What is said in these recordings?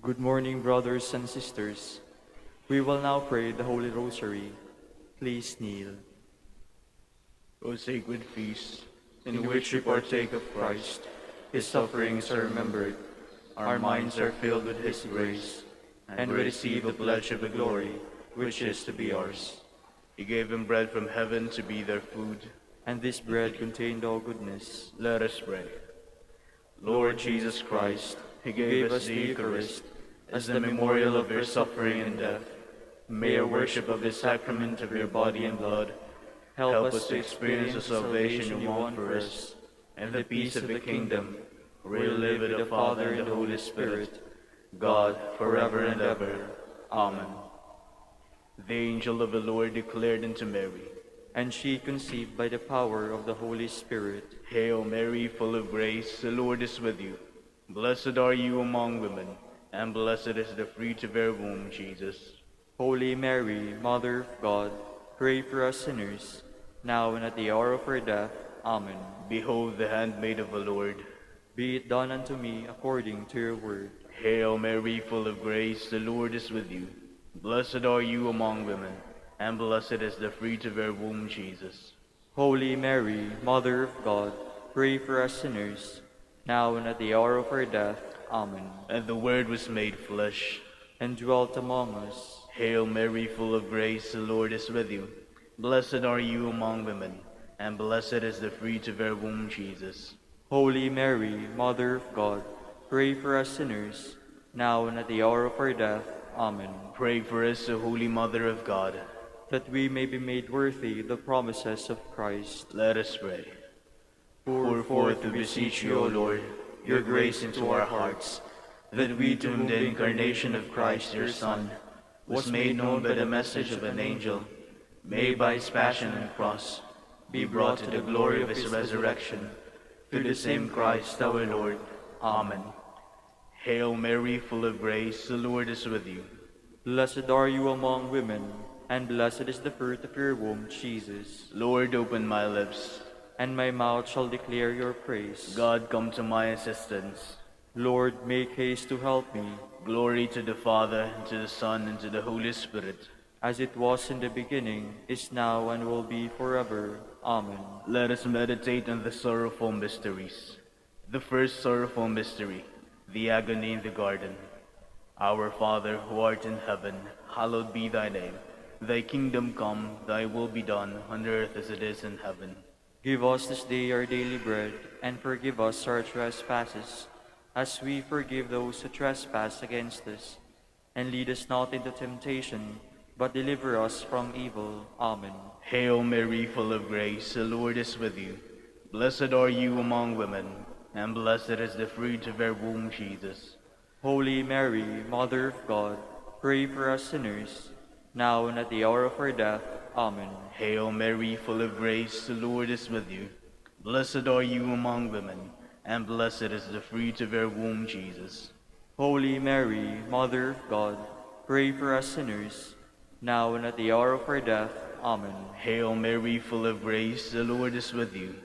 Good morning, brothers and sisters. We will now pray the Holy Rosary. Please kneel. O sacred feast, In which we partake of Christ, His sufferings are remembered, our minds are filled with His grace, and we receive the pledge of the glory which is to be ours. He gave them bread from heaven to be their food. And this bread contained all goodness. Let us pray. Lord Jesus Christ, He gave us the Eucharist as the memorial of your suffering and death. May our worship of the sacrament of your body and blood help us to experience the salvation you won for us, and the peace of the kingdom, where you live with the Father and the Holy Spirit, God, forever and ever. Amen. The angel of the Lord declared unto Mary, And she conceived by the power of the Holy Spirit. Hail Mary, full of grace, the Lord is with you. Blessed are you among women, and blessed is the fruit of your womb, Jesus. Holy Mary, Mother of God, pray for us sinners, now and at the hour of our death. Amen. Behold the handmaid of the Lord. Be it done unto me according to your word. Hail Mary, full of grace, the Lord is with you. Blessed are you among women, and blessed is the fruit of your womb, Jesus. Holy Mary, Mother of God, pray for us sinners, now and at the hour of our death. Amen. And the Word was made flesh, and dwelt among us. Hail Mary, full of grace, the Lord is with you. Blessed are you among women, and blessed is the fruit of your womb, Jesus. Holy Mary, Mother of God, pray for us sinners, now and at the hour of our death. Amen. Pray for us, O Holy Mother of God, that we may be made worthy the promises of Christ. Let us pray. Pour forth, we beseech you, O Lord, your grace into our hearts, that we, to whom the incarnation of Christ, your Son, was made known by the message of an angel, may by his passion and cross be brought to the glory of his resurrection, through the same Christ our Lord. Amen. Hail Mary, full of grace, the Lord is with you. Blessed are you among women, and blessed is the fruit of your womb, Jesus. Lord, open my lips, and my mouth shall declare your praise. God, come to my assistance. Lord, make haste to help me. Glory to the Father, and to the Son, and to the Holy Spirit. As it was in the beginning, is now, and will be forever. Amen. Let us meditate on the sorrowful mysteries. The first sorrowful mystery, the agony in the garden. Our Father, who art in heaven, hallowed be thy name. Thy kingdom come, thy will be done, on earth as it is in heaven. Give us this day our daily bread, and forgive us our trespasses, as we forgive those who trespass against us. And lead us not into temptation, but deliver us from evil. Amen. Hail Mary, full of grace, the Lord is with you. Blessed are you among women, and blessed is the fruit of your womb, Jesus. Holy Mary, Mother of God, pray for us sinners, now and at the hour of our death. Amen. Hail Mary, full of grace, the Lord is with you. Blessed are you among women, and blessed is the fruit of your womb, Jesus. Holy Mary, Mother of God, pray for us sinners, now and at the hour of our death. Amen. Hail Mary, full of grace, the Lord is with you.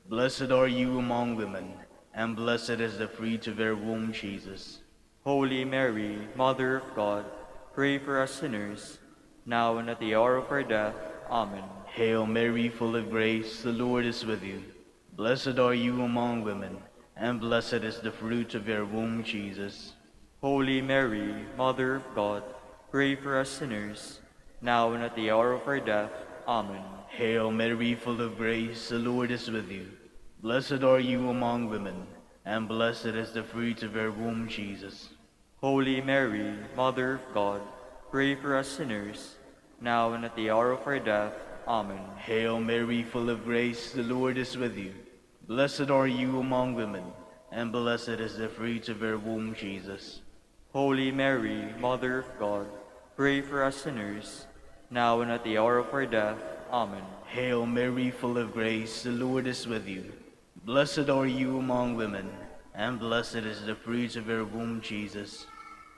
Blessed are you among women, and blessed is the fruit of your womb, Jesus. Holy Mary, Mother of God, pray for us sinners, now and at the hour of our death. Amen. Hail Mary, full of grace, the Lord is with you. Blessed are you among women, and blessed is the fruit of your womb, Jesus. Holy Mary, Mother of God, pray for us sinners, now and at the hour of our death. Amen. Hail Mary, full of grace, the Lord is with you. Blessed are you among women, and blessed is the fruit of your womb, Jesus. Holy Mary, Mother of God, pray for us sinners, now and at the hour of our death. Amen. Hail Mary, full of grace, the Lord is with you. Blessed are you among women, and blessed is the fruit of your womb, Jesus. Holy Mary, Mother of God, pray for us sinners, now and at the hour of our death. Amen. Hail Mary, full of grace, the Lord is with you. Blessed are you among women, and blessed is the fruit of your womb, Jesus.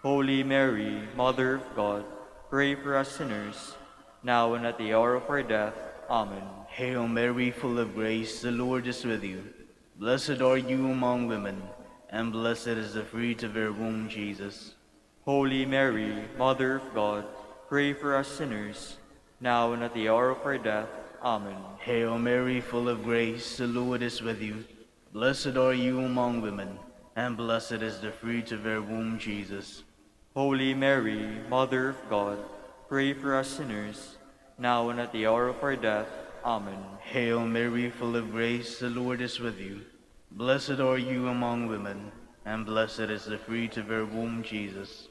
Holy Mary, Mother of God, pray for us sinners, now and at the hour of our death. Amen. Hail Mary, full of grace, the Lord is with you. Blessed are you among women, and blessed is the fruit of your womb, Jesus. Holy Mary, Mother of God, pray for us sinners, now and at the hour of our death. Amen. Hail Mary, full of grace, the Lord is with you. Blessed are you among women, and blessed is the fruit of your womb, Jesus. Holy Mary, Mother of God, pray for us sinners, now and at the hour of our death. Amen. Hail Mary, full of grace, the Lord is with you. Blessed are you among women, and blessed is the fruit of your womb, Jesus.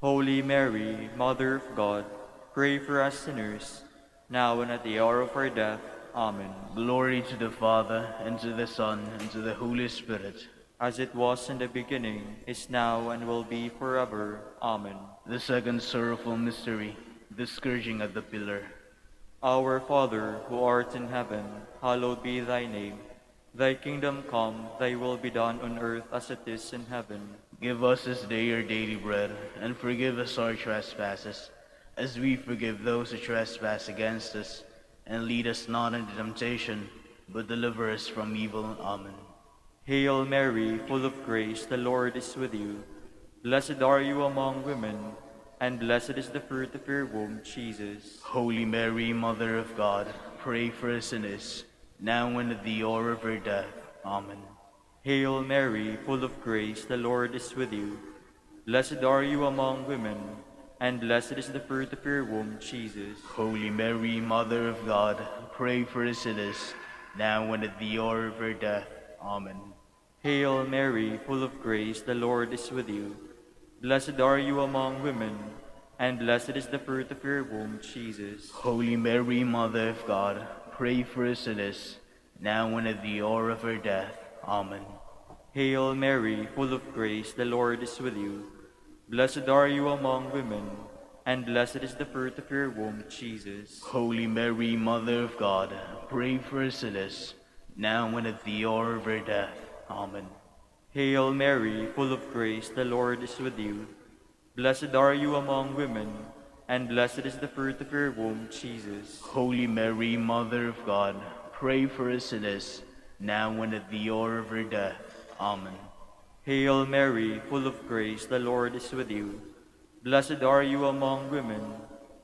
Holy Mary, Mother of God, pray for us sinners, now and at the hour of our death. Amen. Glory to the Father, and to the Son, and to the Holy Spirit. As it was in the beginning, is now, and will be forever. Amen. The second sorrowful mystery, the scourging at the pillar. Our Father, who art in heaven, hallowed be thy name. Thy kingdom come, thy will be done on earth as it is in heaven. Give us this day our daily bread, and forgive us our trespasses, as we forgive those who trespass against us. And lead us not into temptation, but deliver us from evil. Amen. Hail Mary, full of grace, the Lord is with you. Blessed are you among women, and blessed is the fruit of your womb, Jesus. Holy Mary, Mother of God, pray for us sinners, now and at the hour of our death. Amen. Hail Mary, full of grace, the Lord is with you. Blessed are you among women, and blessed is the fruit of your womb, Jesus. Holy Mary, Mother of God, pray for us sinners, now and at the hour of our death. Amen. Hail Mary, full of grace, the Lord is with you. Blessed are you among women, and blessed is the fruit of your womb, Jesus. Holy Mary, Mother of God, pray for us sinners, now and at the hour of our death. Amen. Hail Mary, full of grace, the Lord is with you. Blessed are you among women, and blessed is the fruit of your womb, Jesus. Holy Mary, Mother of God, pray for us sinners, now and at the hour of our death. Amen. Hail Mary, full of grace, the Lord is with you. Blessed are you among women, and blessed is the fruit of your womb, Jesus. Holy Mary, Mother of God, pray for us sinners, now and at the hour of our death. Amen. Hail Mary, full of grace, the Lord is with you. Blessed are you among women,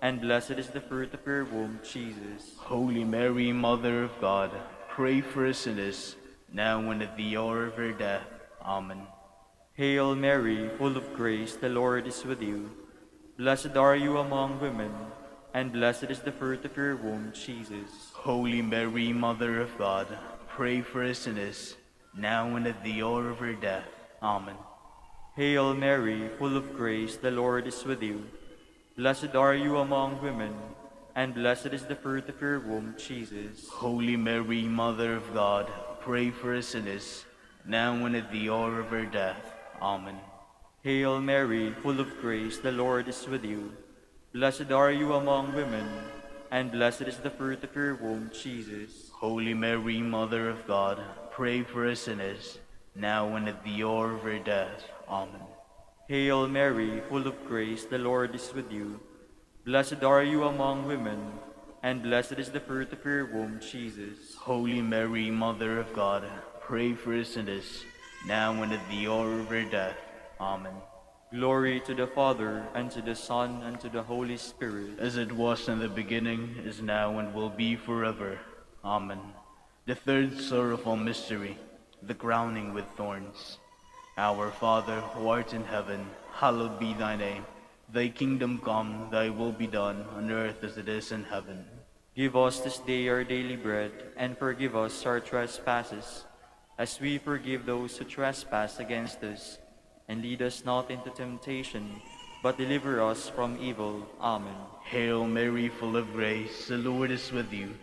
and blessed is the fruit of your womb, Jesus. Holy Mary, Mother of God, pray for us sinners, now and at the hour of our death. Amen. Hail Mary, full of grace, the Lord is with you. Blessed are you among women, and blessed is the fruit of your womb, Jesus. Holy Mary, Mother of God, pray for us sinners, now and at the hour of our death. Amen. Hail Mary, full of grace, the Lord is with you. Blessed are you among women, and blessed is the fruit of your womb, Jesus. Holy Mary, Mother of God, pray for us sinners, now and at the hour of our death. Amen. Hail Mary, full of grace, the Lord is with you. Blessed are you among women, and blessed is the fruit of your womb, Jesus. Holy Mary, Mother of God, pray for us sinners, now and at the hour of our death. Amen. Hail Mary, full of grace, the Lord is with you. Blessed are you among women, and blessed is the fruit of your womb, Jesus. Holy Mary, Mother of God, pray for us sinners, now and at the hour of our death. Amen. Glory to the Father, and to the Son, and to the Holy Spirit. As it was in the beginning, is now, and will be forever. Amen. The third sorrowful mystery, the crowning with thorns. Our Father, who art in heaven, hallowed be thy name. Thy kingdom come, thy will be done, on earth as it is in heaven. Give us this day our daily bread, and forgive us our trespasses, as we forgive those who trespass against us. And lead us not into temptation, but deliver us from evil. Amen. Hail Mary, full of grace, the Lord is with you.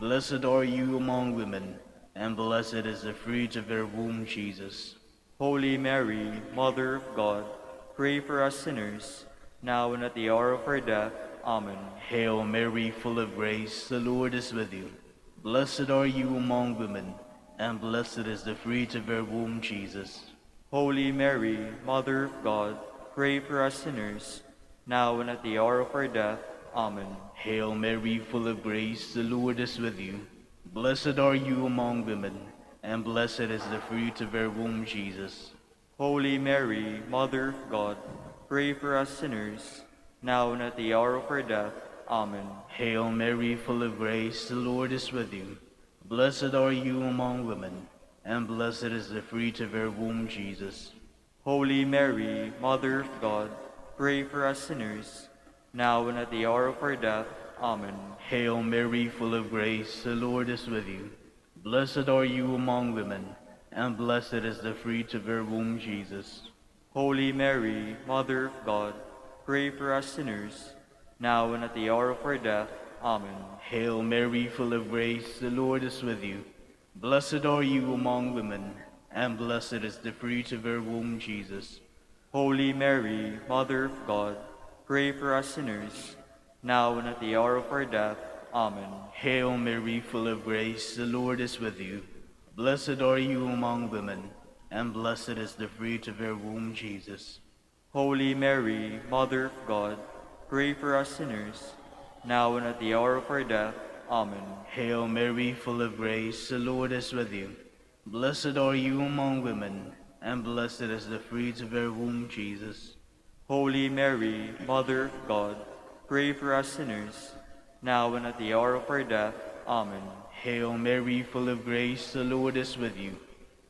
Blessed are you among women, and blessed is the fruit of your womb, Jesus. Holy Mary, Mother of God, pray for us sinners, now and at the hour of our death. Amen. Hail Mary, full of grace, the Lord is with you. Blessed are you among women, and blessed is the fruit of your womb, Jesus. Holy Mary, Mother of God, pray for us sinners, now and at the hour of our death. Amen. Hail Mary, full of grace, the Lord is with you. Blessed are you among women, and blessed is the fruit of your womb, Jesus. Holy Mary, Mother of God, pray for us sinners, now and at the hour of our death. Amen. Hail Mary, full of grace, the Lord is with you. Blessed are you among women, and blessed is the fruit of your womb, Jesus. Holy Mary, Mother of God, pray for us sinners, now and at the hour of our death. Amen. Hail Mary, full of grace, the Lord is with you. Blessed are you among women, and blessed is the fruit of your womb, Jesus. Holy Mary, Mother of God, pray for us sinners, now and at the hour of our death. Amen. Hail Mary, full of grace, the Lord is with you. Blessed are you among women, and blessed is the fruit of your womb, Jesus. Holy Mary, Mother of God, pray for us sinners, now and at the hour of our death. Amen. Hail Mary, full of grace, the Lord is with you. Blessed are you among women, and blessed is the fruit of your womb, Jesus. Holy Mary, Mother of God, pray for us sinners, now and at the hour of our death. Amen. Hail Mary, full of grace, the Lord is with you. Blessed are you among women, and blessed is the fruit of your womb, Jesus. Holy Mary, Mother of God, pray for us sinners, now and at the hour of our death. Amen. Hail Mary, full of grace, the Lord is with you.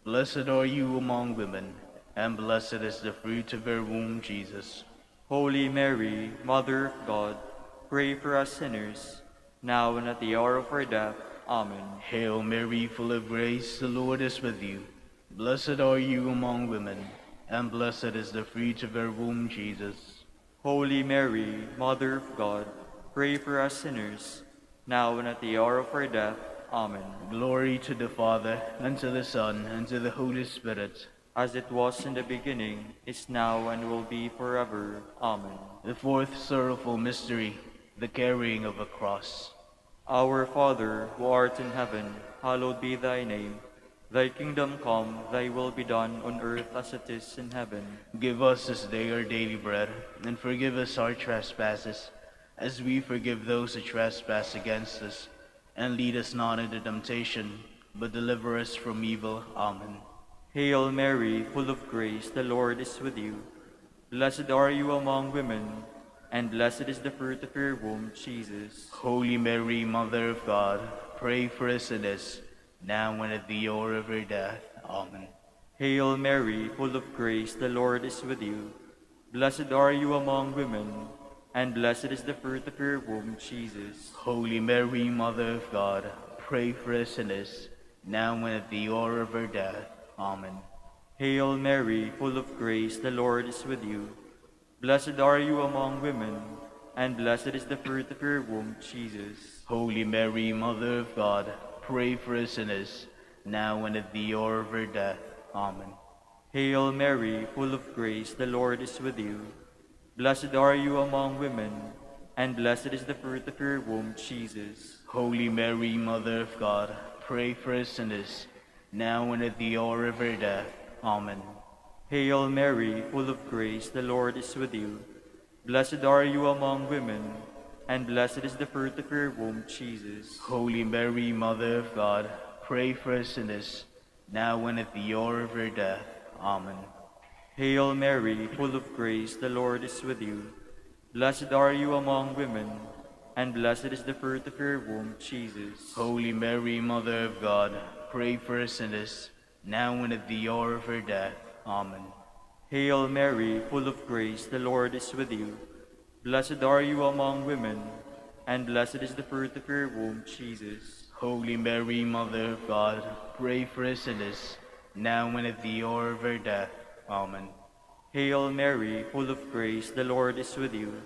Blessed are you among women, and blessed is the fruit of your womb, Jesus. Holy Mary, Mother of God, pray for us sinners, now and at the hour of our death. Amen. Hail Mary, full of grace, the Lord is with you. Blessed are you among women, and blessed is the fruit of your womb, Jesus. Holy Mary, Mother of God, pray for us sinners, now and at the hour of our death. Amen. Glory to the Father, and to the Son, and to the Holy Spirit. As it was in the beginning, is now, and will be forever. Amen. The fourth sorrowful mystery, the carrying of a cross. Our Father, who art in heaven, hallowed be thy name. Thy kingdom come, thy will be done on earth as it is in heaven. Give us this day our daily bread, and forgive us our trespasses, as we forgive those who trespass against us. And lead us not into temptation, but deliver us from evil. Amen. Hail Mary, full of grace, the Lord is with you. Blessed are you among women, and blessed is the fruit of your womb, Jesus. Holy Mary, Mother of God, pray for us sinners, now and at the hour of our death. Amen. Hail Mary, full of grace, the Lord is with you. Blessed are you among women, and blessed is the fruit of your womb, Jesus. Holy Mary, Mother of God, pray for us sinners, now and at the hour of our death. Amen. Hail Mary, full of grace, the Lord is with you. Blessed are you among women, and blessed is the fruit of your womb, Jesus. Holy Mary, Mother of God, pray for us sinners, now and at the hour of our death. Amen. Hail Mary, full of grace, the Lord is with you. Blessed are you among women, and blessed is the fruit of your womb, Jesus. Holy Mary, Mother of God, pray for us sinners, now and at the hour of our death. Amen. Hail Mary, full of grace, the Lord is with you. Blessed are you among women, and blessed is the fruit of your womb, Jesus. Holy Mary, Mother of God, pray for us sinners, now and at the hour of our death. Amen. Hail Mary, full of grace, the Lord is with you. Blessed are you among women, and blessed is the fruit of your womb, Jesus. Holy Mary, Mother of God, pray for us sinners, now and at the hour of our death. Amen. Hail Mary, full of grace, the Lord is with you. Blessed are you among women, and blessed is the fruit of your womb, Jesus. Holy Mary, Mother of God, pray for us sinners, now and at the hour of our death. Amen. Hail Mary, full of grace, the Lord is with you.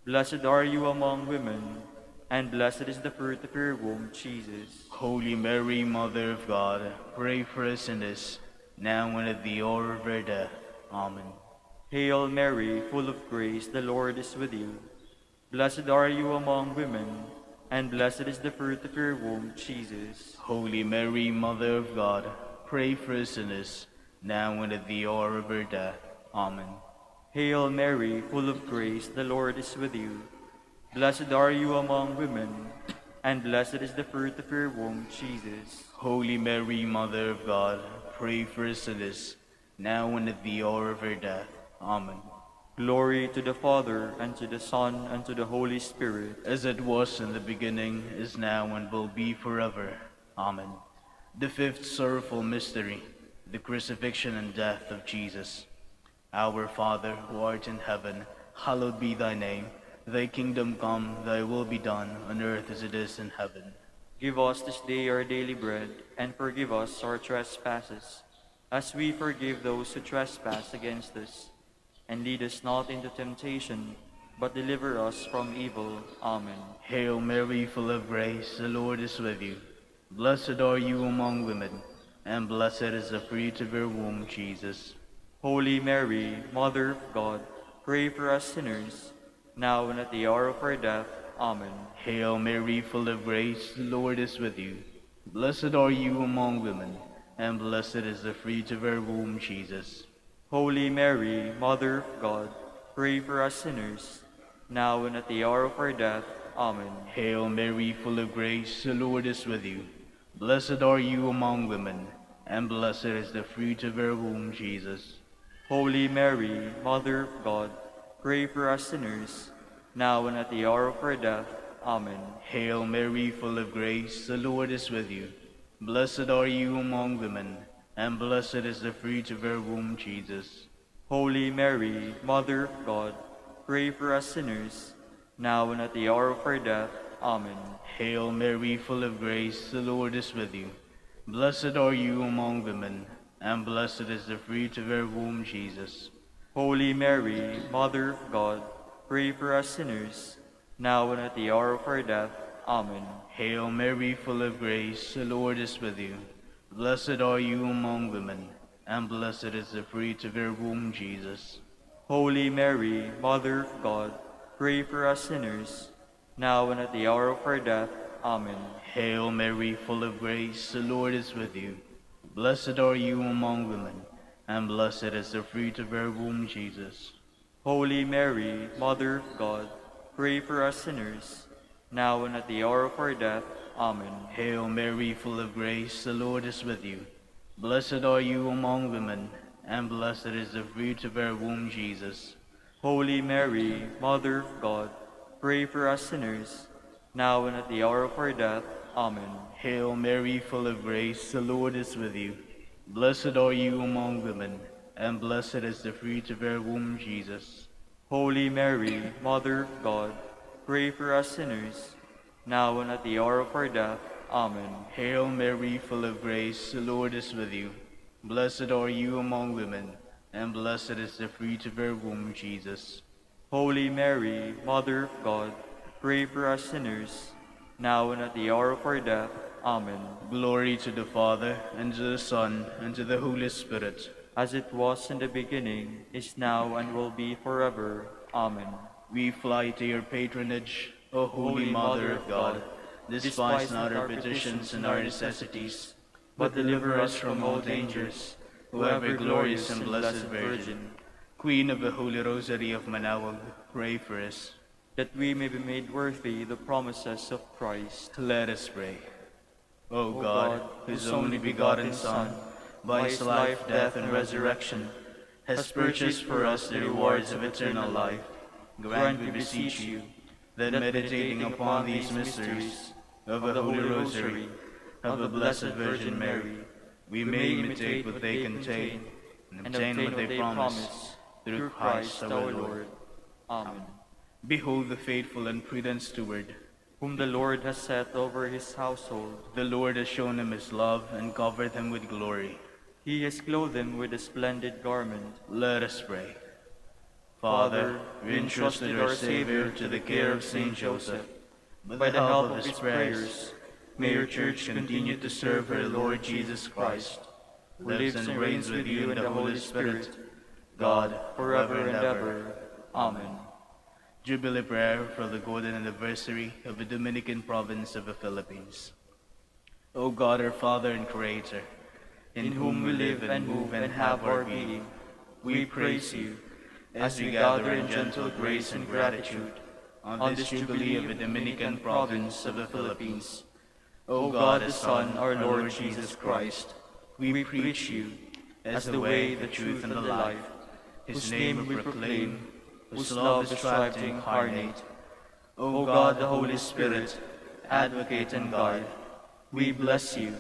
Blessed are you among women, and blessed is the fruit of your womb, Jesus. Holy Mary, Mother of God, pray for us sinners, now and at the hour of our death. Amen. Hail Mary, full of grace, the Lord is with you. Blessed are you among women, and blessed is the fruit of your womb, Jesus. Holy Mary, Mother of God, pray for us sinners, now and at the hour of our death. Amen. Hail Mary, full of grace, the Lord is with you. Blessed are you among women, and blessed is the fruit of your womb, Jesus. Holy Mary, Mother of God, pray for us sinners, now and at the hour of our death. Amen. Glory to the Father, and to the Son, and to the Holy Spirit. As it was in the beginning, is now, and will be forever. Amen. The fifth sorrowful mystery, the crucifixion and death of Jesus. Our Father, who art in heaven, hallowed be thy name. Thy kingdom come, thy will be done, on earth as it is in heaven. Give us this day our daily bread, and forgive us our trespasses, as we forgive those who trespass against us. And lead us not into temptation, but deliver us from evil. Amen. Hail Mary, full of grace, the Lord is with you. Blessed are you among women, and blessed is the fruit of your womb, Jesus. Holy Mary, Mother of God, pray for us sinners, now and at the hour of our death. Amen. Hail Mary, full of grace, the Lord is with you. Blessed are you among women, and blessed is the fruit of your womb, Jesus. Holy Mary, Mother of God, pray for us sinners, now and at the hour of our death. Amen. Hail Mary, full of grace, the Lord is with you. Blessed are you among women, and blessed is the fruit of your womb, Jesus. Holy Mary, Mother of God, pray for us sinners, now and at the hour of our death. Amen. Hail Mary, full of grace, the Lord is with you. Blessed are you among women, and blessed is the fruit of your womb, Jesus. Holy Mary, Mother of God, pray for us sinners, now and at the hour of our death. Amen. Hail Mary, full of grace, the Lord is with you. Blessed are you among women, and blessed is the fruit of your womb, Jesus. Holy Mary, Mother of God, pray for us sinners, now and at the hour of our death. Amen. Hail Mary, full of grace, the Lord is with you. Blessed are you among women, and blessed is the fruit of your womb, Jesus. Holy Mary, Mother of God, pray for us sinners, now and at the hour of our death. Amen. Hail Mary, full of grace, the Lord is with you. Blessed are you among women, and blessed is the fruit of your womb, Jesus. Holy Mary, Mother of God, pray for us sinners, now and at the hour of our death. Amen. Hail Mary, full of grace, the Lord is with you. Blessed are you among women, and blessed is the fruit of your womb, Jesus. Holy Mary, Mother of God, pray for us sinners, now and at the hour of our death. Amen. Hail Mary, full of grace, the Lord is with you. Blessed are you among women, and blessed is the fruit of your womb, Jesus. Holy Mary, Mother of God, pray for us sinners, now and at the hour of our death. Amen. Hail Mary, full of grace, the Lord is with you. Blessed are you among women, and blessed is the fruit of your womb, Jesus. Holy Mary, Mother of God, pray for us sinners, now and at the hour of our death. Amen. Glory to the Father, and to the Son, and to the Holy Spirit. As it was in the beginning, is now, and will be forever. Amen. We fly to your patronage, O Holy Mother of God. Despise not our petitions and our necessities, but deliver us from all dangers, O ever glorious and blessed Virgin. Queen of the Holy Rosary of Manaoag, pray for us. That we may be made worthy the promises of Christ. Let us pray. O God, whose only begotten Son, by his life, death, and resurrection, has purchased for us the rewards of eternal life, grant, we beseech you, that meditating upon these mysteries of the Holy Rosary of the Blessed Virgin Mary, we may imitate what they contain and obtain what they promise, through Christ our Lord. Amen. Behold the faithful and prudent steward, Whom the Lord has set over his household. the Lord has shown him his love and covered him with glory. He has clothed him with a splendid garment. Let us pray. Father, we entrusted our Savior to the care of Saint Joseph. By the help of his prayers, may your Church continue to serve her Lord Jesus Christ, who lives and reigns with you in the Holy Spirit, God, forever and ever. Amen. Jubilee prayer for the golden anniversary of the Dominican province of the Philippines. O God, our Father and Creator, in whom we live and move and have our being, we praise you as we gather in gentle grace and gratitude on this Jubilee of the Dominican province of the Philippines. O God, the Son, our Lord Jesus Christ, we preach you as the way, the truth, and the life. His name we proclaim, whose love strive to incarnate. O God, the Holy Spirit, advocate and guide, we bless you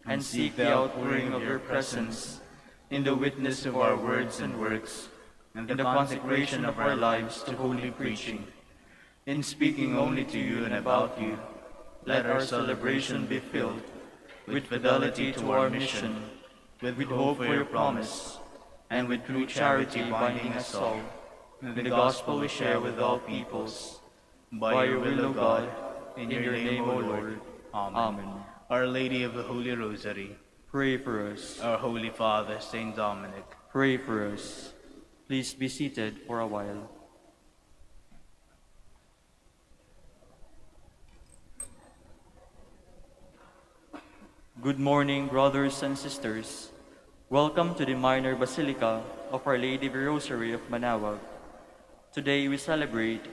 and seek the outpouring of your presence in the witness of our words and works, in the consecration of our lives to holy preaching. In speaking only to you and about you, let our celebration be filled with fidelity to our mission, with hope for your promise, and with true charity binding us all, in the gospel we share with all peoples. By your will, O God, in your name, O Lord. Amen. Our Lady of the Holy Rosary, Pray for us. our Holy Father, Saint Dominic, Pray for us. Please be seated for a while. Good morning, brothers and sisters. Welcome to the Minor Basilica of Our Lady of the Rosary of Manaoag. Today we celebrate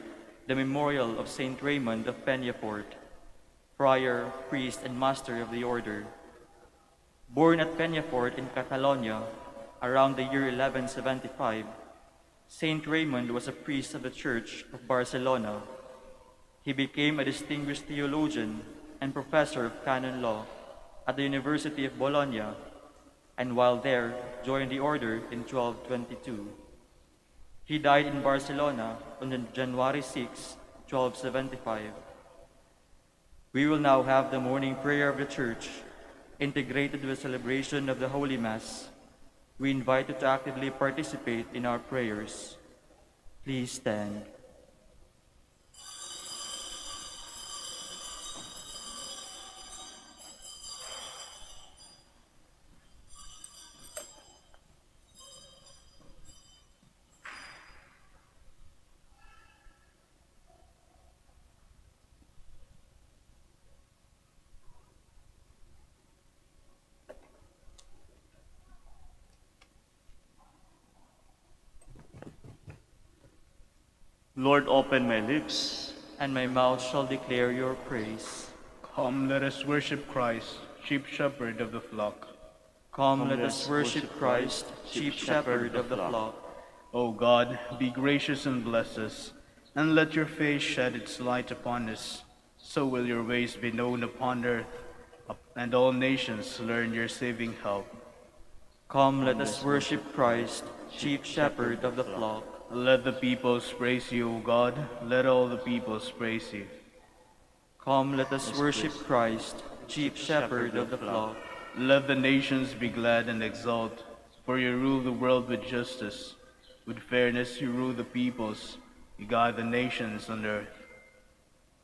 the memorial of Saint Raymond of Peñafort, friar, priest, and master of the order. Born at Peñafort in Catalonia around the year 1175, Saint Raymond was a priest of the Church of Barcelona. He became a distinguished theologian and professor of canon law at the University of Bologna, and while there, joined the order in 1222. He died in Barcelona on January 6, 1275. We will now have the morning prayer of the Church, integrated with the celebration of the Holy Mass. We invite you to actively participate in our prayers. Please stand. Lord, open my lips, And my mouth shall declare your praise. come, let us worship Christ, chief shepherd of the flock. Come, let us worship Christ, chief shepherd of the flock. O God, be gracious and bless us, and let your face shed its light upon us. So will your ways be known upon earth, and all nations learn your saving help. Come, let us worship Christ, chief shepherd of the flock. Let the peoples praise you, O God. Let all the peoples praise you. Come, let us worship Christ, chief shepherd of the flock. Let the nations be glad and exult, for you rule the world with justice. With fairness you rule the peoples, you guide the nations on earth.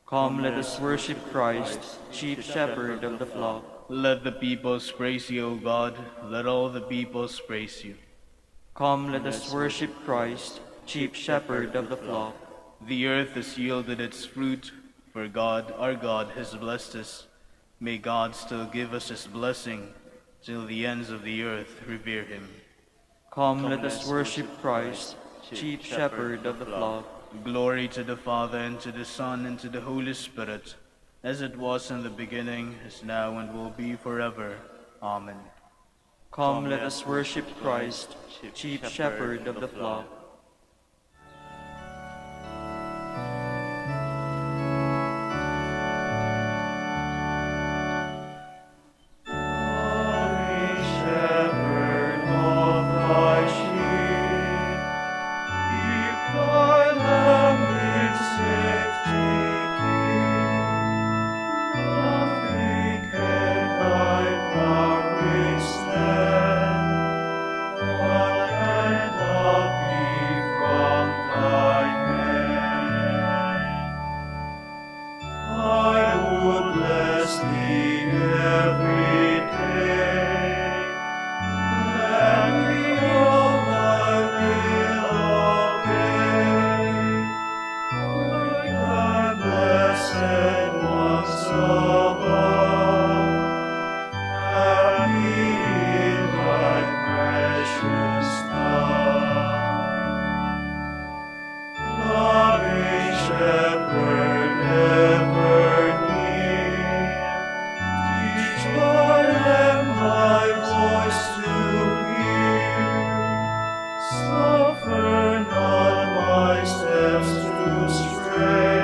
Come, let us worship Christ, chief shepherd of the flock. Let the peoples praise you, O God. Let all the peoples praise you. Come, let us worship Christ, chief shepherd of the flock. The earth has yielded its fruit, for God, our God, has blessed us. May God still give us his blessing, till the ends of the earth revere him. Come, let us worship Christ, chief shepherd of the flock. Glory to the Father, and to the Son, and to the Holy Spirit, as it was in the beginning, is now, and will be forever. Amen. Come, let us worship Christ, chief shepherd of the flock. One and of stray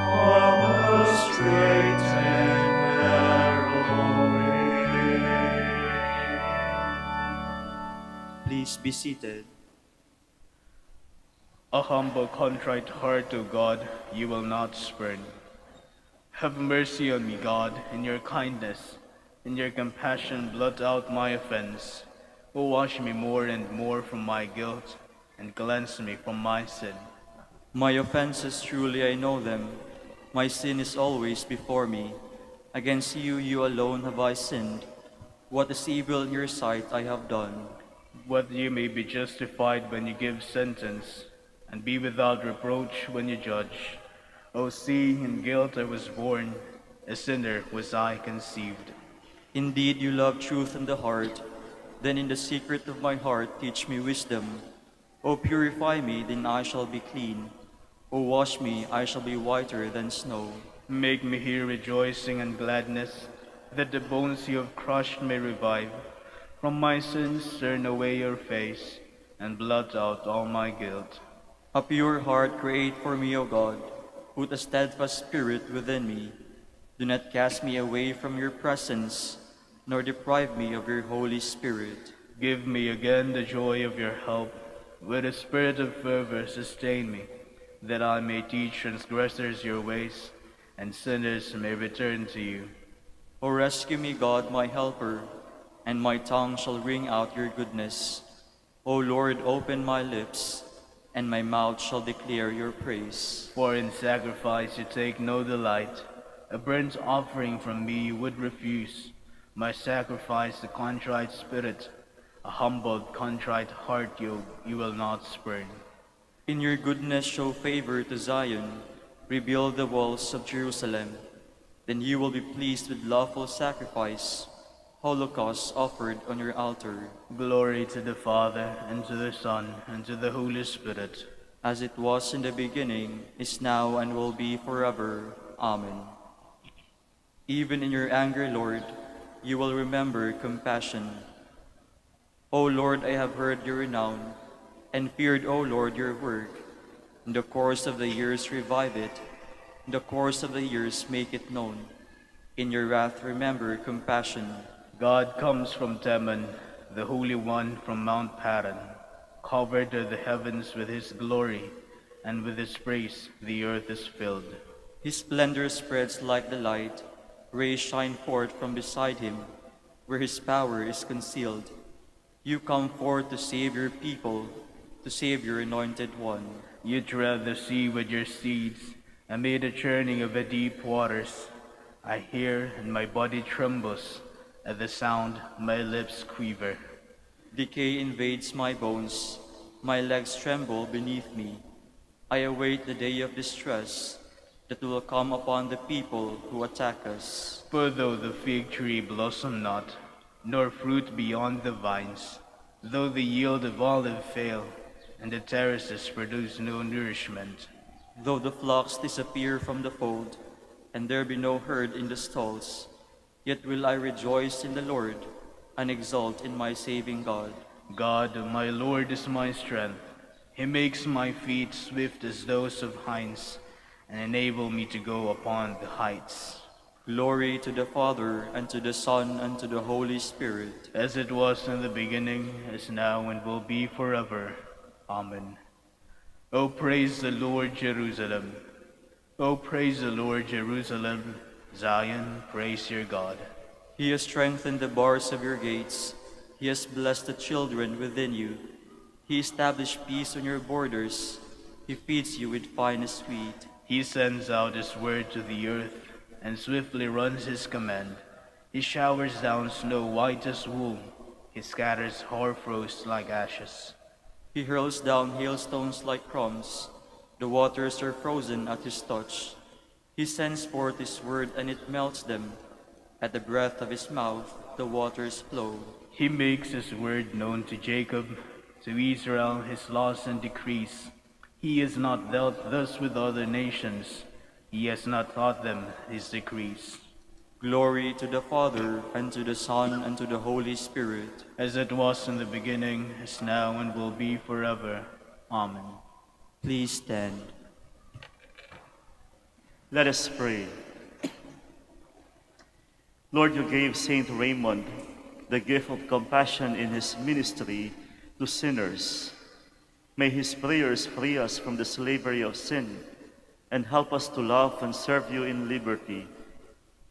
from the straight and narrow way. Please be seated. A humble, contrite heart, O God, you will not spurn. Have mercy on me, God, in your kindness. In your compassion, blot out my offense. O wash me more and more from my guilt, and cleanse me from my sin. My offenses truly I know them. My sin is always before me. Against you, you alone have I sinned. What is evil in your sight I have done. Whether you may be justified when you give sentence, and be without reproach when you judge. O see, in guilt I was born, a sinner was I conceived. Indeed, you love truth in the heart. Then in the secret of my heart teach me wisdom. O purify me, then I shall be clean. O wash me, I shall be whiter than snow. Make me hear rejoicing and gladness, that the bones you have crushed may revive. From my sins turn away your face, and blot out all my guilt. A pure heart create for me, O God. Put a steadfast spirit within me. Do not cast me away from your presence, nor deprive me of your Holy Spirit. Give me again the joy of your help. With a spirit of fervor sustain me, that I may teach transgressors your ways, and sinners may return to you. O rescue me, God, my helper, and my tongue shall ring out your goodness. O Lord, open my lips, and my mouth shall declare your praise. For in sacrifice you take no delight. A burnt offering from me you would refuse. My sacrifice, a contrite spirit, a humbled, contrite heart you will not spurn. In your goodness show favor to Zion. Rebuild the walls of Jerusalem. Then you will be pleased with lawful sacrifice, holocausts offered on your altar. Glory to the Father, and to the Son, and to the Holy Spirit. As it was in the beginning, is now, and will be forever. Amen. Even in your anger, Lord, you will remember compassion. O Lord, I have heard your renown, and feared, O Lord, your work. In the course of the years revive it. In the course of the years make it known. In your wrath remember compassion. God comes from Teman, the Holy One from Mount Paran. Covered are the heavens with his glory, and with his praise the earth is filled. His splendor spreads like the light. Rays shine forth from beside him, where his power is concealed. You come forth to save your people, to save your anointed one. You tread the sea with your steeds, amid the churning of the deep waters. I hear, and my body trembles. At the sound, my lips quiver. Decay invades my bones. My legs tremble beneath me. I await the day of distress that will come upon the people who attack us. For though the fig tree blossom not, nor fruit beyond the vines, though the yield of olive fail, and the terraces produce no nourishment, though the flocks disappear from the fold, and there be no herd in the stalls, yet will I rejoice in the Lord, and exult in my saving God. God, my Lord, is my strength. He makes my feet swift as those of hinds, and enable me to go upon the heights. Glory to the Father, and to the Son, and to the Holy Spirit. As it was in the beginning, is now, and will be forever. Amen. O praise the Lord, Jerusalem. O praise the Lord, Jerusalem. Zion, praise your God. He has strengthened the bars of your gates. He has blessed the children within you. He established peace on your borders. He feeds you with finest wheat. He sends out his word to the earth, and swiftly runs his command. He showers down snow white as wool. He scatters hoarfrost like ashes. He hurls down hailstones like crumbs. The waters are frozen at his touch. He sends forth his word, and it melts them. At the breath of his mouth, the waters flow. He makes his word known to Jacob, to Israel his laws and decrees. He has not dealt thus with other nations. He has not taught them his decrees. Glory to the Father, and to the Son, and to the Holy Spirit. As it was in the beginning, is now, and will be forever. Amen. Please stand. Let us pray. Lord, you gave Saint Raymond the gift of compassion in his ministry to sinners. May his prayers free us from the slavery of sin and help us to love and serve you in liberty.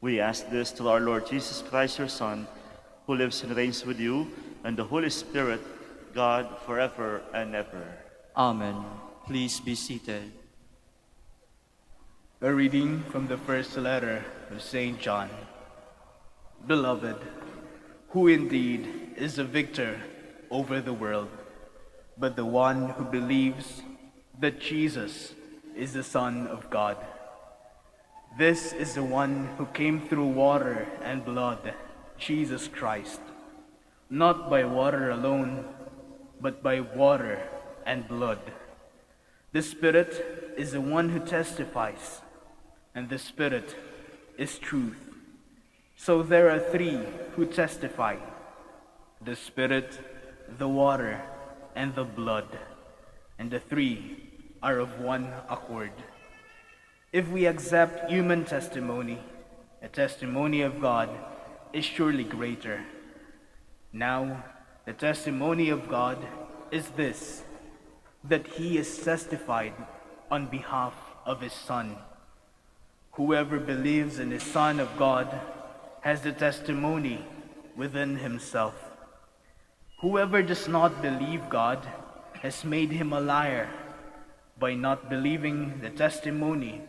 We ask this through our Lord Jesus Christ, your Son, who lives and reigns with you and the Holy Spirit, God, forever and ever. Amen. Please be seated. A reading from the first letter of St. John. Beloved, who indeed is the victor over the world, but the one who believes that Jesus is the Son of God. This is the one who came through water and blood, Jesus Christ, not by water alone, but by water and blood. The Spirit is the one who testifies, and the Spirit is truth. So there are three who testify: the Spirit, the water, and the blood, and the three are of one accord. If we accept human testimony, the testimony of God is surely greater. Now, the testimony of God is this, that he is testified on behalf of his Son. Whoever believes in the Son of God has the testimony within himself. Whoever does not believe God has made him a liar by not believing the testimony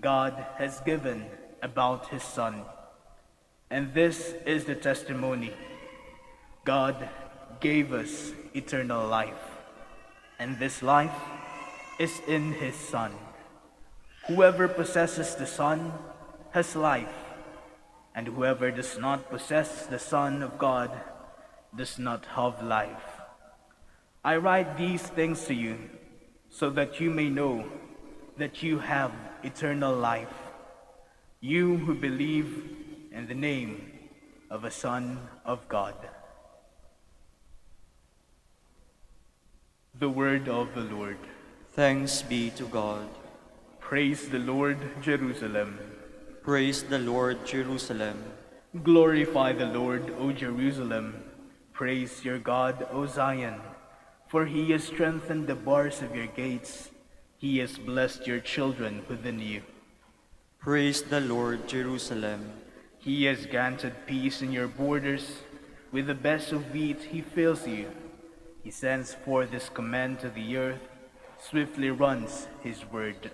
God has given about his Son. And this is the testimony: God gave us eternal life, and this life is in his Son. Whoever possesses the Son has life, and whoever does not possess the Son of God does not have life. I write these things to you so that you may know that you have eternal life, you who believe in the name of a Son of God. The word of the Lord. Thanks be to God. Praise the Lord, Jerusalem. Praise the Lord, Jerusalem. Glorify the Lord, O Jerusalem. Praise your God, O Zion. For he has strengthened the bars of your gates. He has blessed your children within you. Praise the Lord, Jerusalem. He has granted peace in your borders. With the best of wheat he fills you. He sends forth his command to the earth. Swiftly runs his word.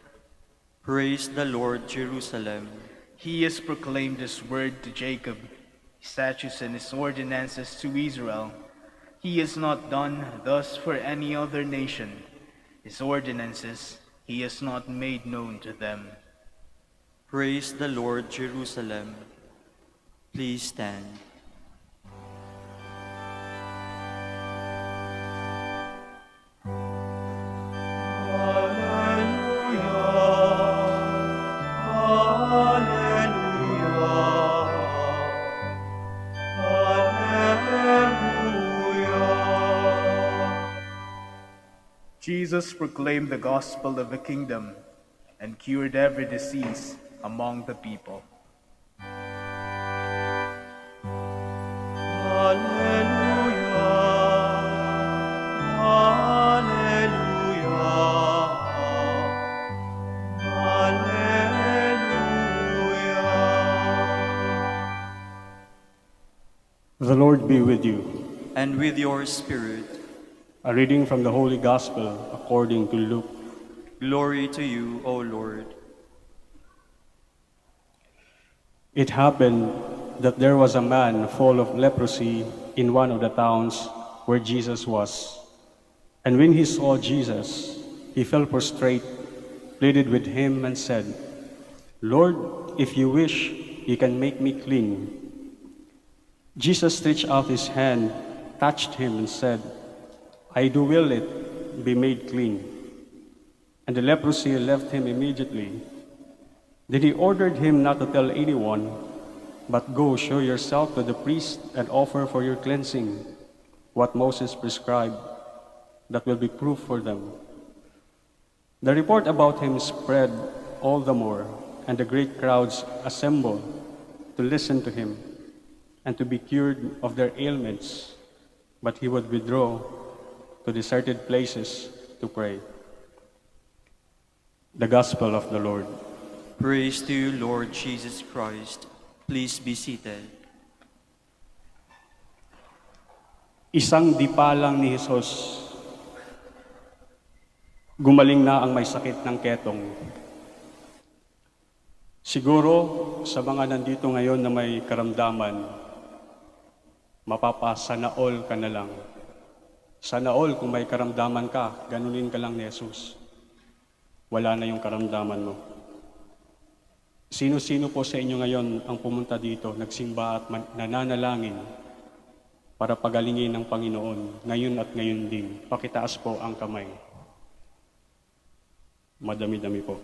Praise the Lord, Jerusalem. He has proclaimed his word to Jacob, his statutes and his ordinances to Israel. He has not done thus for any other nation. His ordinances he has not made known to them. Praise the Lord, Jerusalem. Please stand. Jesus proclaimed the gospel of the kingdom and cured every disease among the people. The Lord be with you. And with your spirit. A reading from the Holy Gospel according to Luke. Glory to you, O Lord. It happened that there was a man full of leprosy in one of the towns where Jesus was. And when he saw Jesus, he fell prostrate, pleaded with him, and said, "Lord, if you wish, you can make me clean." Jesus stretched out his hand, touched him, and said, "I do will it, be made clean." And the leprosy left him immediately. Then he ordered him not to tell anyone, but go show yourself to the priest and offer for your cleansing what Moses prescribed. That will be proof for them. The report about him spread all the more, and the great crowds assembled to listen to him and to be cured of their ailments, but he would withdraw to deserted places to pray. The Gospel of the Lord. Praise to you, Lord Jesus Christ. Please be seated. Isang dipalang ni Jesus, gumaling na ang may sakit ng ketong. Siguro sa mga nandito ngayon na may karamdaman, mapapasana all ka na lang. Sana all kung may karamdaman ka, ganunin ka lang ni Jesus. Wala na yung karamdaman mo. Sino-sino po sa inyo ngayon ang pumunta dito, nagsimba at nananalangin para pagalingin ng Panginoon ngayon at ngayon din? Pakitaas po ang kamay. Madami-dami po.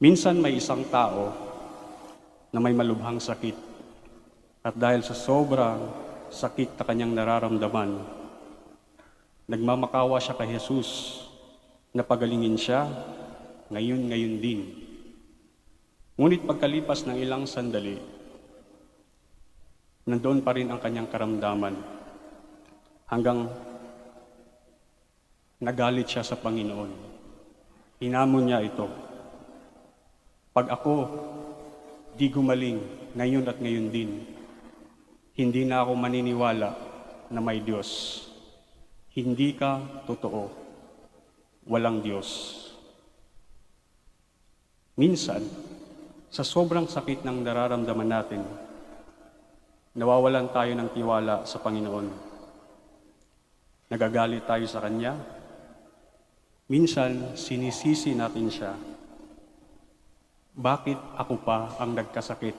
Minsan may isang tao na may malubhang sakit at dahil sa sobrang sakit na kanyang nararamdaman, nagmamakawa siya kay Jesus na pagalingin siya ngayon din. Ngunit pagkalipas ng ilang sandali, nandoon pa rin ang kanyang karamdaman hanggang nagalit siya sa Panginoon. Hinamon niya ito, pag ako di gumaling ngayon at ngayon din, hindi na ako maniniwala na may Diyos. Hindi ka totoo. Walang Diyos. Minsan, sa sobrang sakit ng nararamdaman natin, nawawalan tayo ng tiwala sa Panginoon. Nagagalit tayo sa Kanya. Minsan, sinisisi natin siya. Bakit ako pa ang nagkasakit?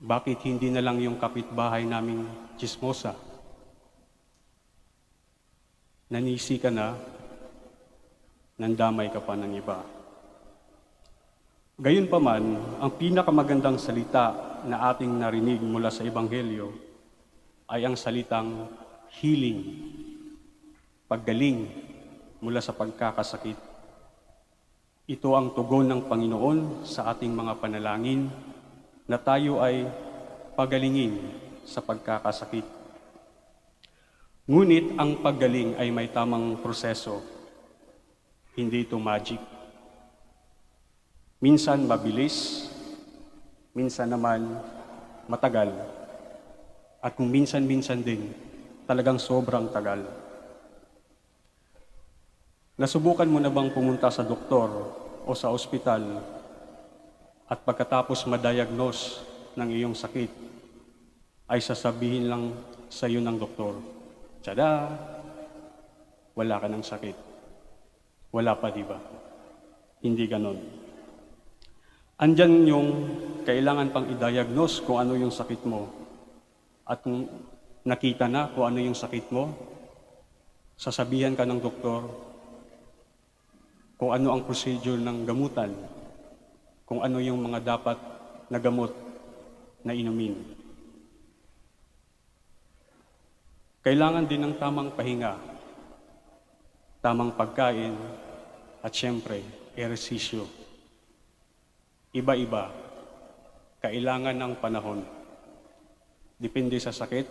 Bakit hindi na lang yung kapitbahay naming chismosa? Nanisi ka na, nandamay ka pa ng iba. Gayunpaman, ang pinakamagandang salita na ating narinig mula sa Ebanghelyo ay ang salitang healing, paggaling mula sa pagkakasakit. Ito ang tugon ng Panginoon sa ating mga panalangin na tayo ay pagalingin sa pagkakasakit. Ngunit ang paggaling ay may tamang proseso. Hindi ito magic. Minsan mabilis, minsan naman matagal. At kung minsan-minsan din, talagang sobrang tagal. Nasubukan mo na bang pumunta sa doktor o sa ospital at pagkatapos ma-diagnose ng iyong sakit, ay sasabihin lang sa iyo ng doktor, "Tada! Wala ka ng sakit." Wala pa, di ba? Hindi ganon. Andyan yung kailangan pang i-diagnose kung ano yung sakit mo. At kung nakita na kung ano yung sakit mo, sasabihan ka ng doktor kung ano ang procedure ng gamutan, kung ano yung mga dapat na gamot na inumin. Kailangan din ng tamang pahinga, tamang pagkain, at siyempre, ehersisyo. Iba-iba, kailangan ng panahon. Depende sa sakit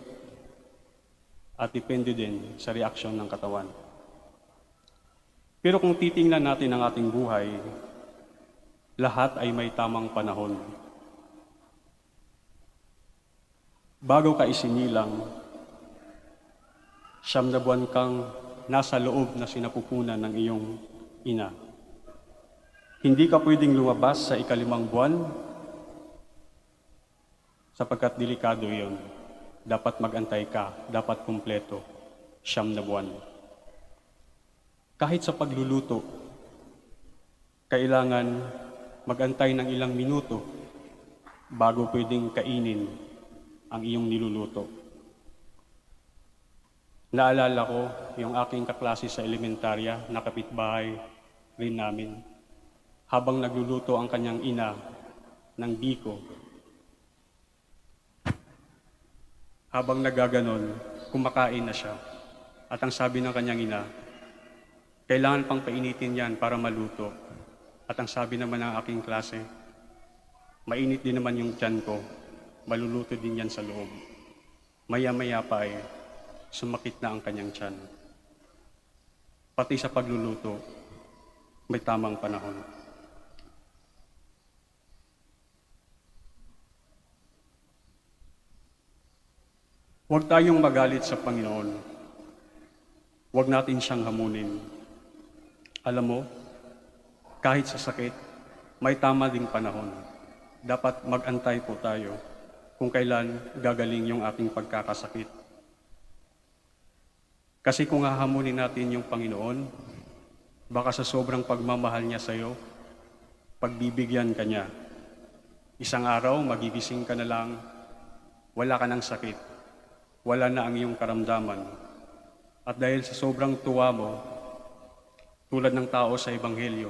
at depende din sa reaksyon ng katawan. Pero kung titingnan natin ang ating buhay, lahat ay may tamang panahon. Bago ka isinilang, 9 na buwan kang nasa loob na sinapupunan ng iyong ina. Hindi ka pwedeng lumabas sa 5 buwan sapagkat delikado iyon. Dapat magantay ka, dapat kumpleto, 9 na buwan. Kahit sa pagluluto, kailangan magantay ng ilang minuto bago pwedeng kainin ang iyong niluluto. Naalala ko yung aking kaklase sa elementarya na kapitbahay rin namin. Habang nagluluto ang kanyang ina ng biko, habang nagaganon, kumakain na siya. At ang sabi ng kanyang ina, Kailangan pang painitin yan para maluto. At ang sabi naman ng aking klase, mainit din naman yung tiyan ko, maluluto din yan sa loob. Maya-maya pa ay sumakit na ang kanyang tiyan. Pati sa pagluluto, may tamang panahon. Huwag tayong magalit sa Panginoon. Huwag natin siyang hamunin. Alam mo, kahit sa sakit, may tama ding panahon. Dapat mag-antay po tayo kung kailan gagaling yung ating pagkakasakit. Kasi kung hahamunin natin yung Panginoon, baka sa sobrang pagmamahal niya sa iyo, pagbibigyan ka niya. Isang araw, magigising ka na lang, wala ka ng sakit, wala na ang iyong karamdaman. At dahil sa sobrang tuwa mo, tulad ng tao sa Ebanghelyo,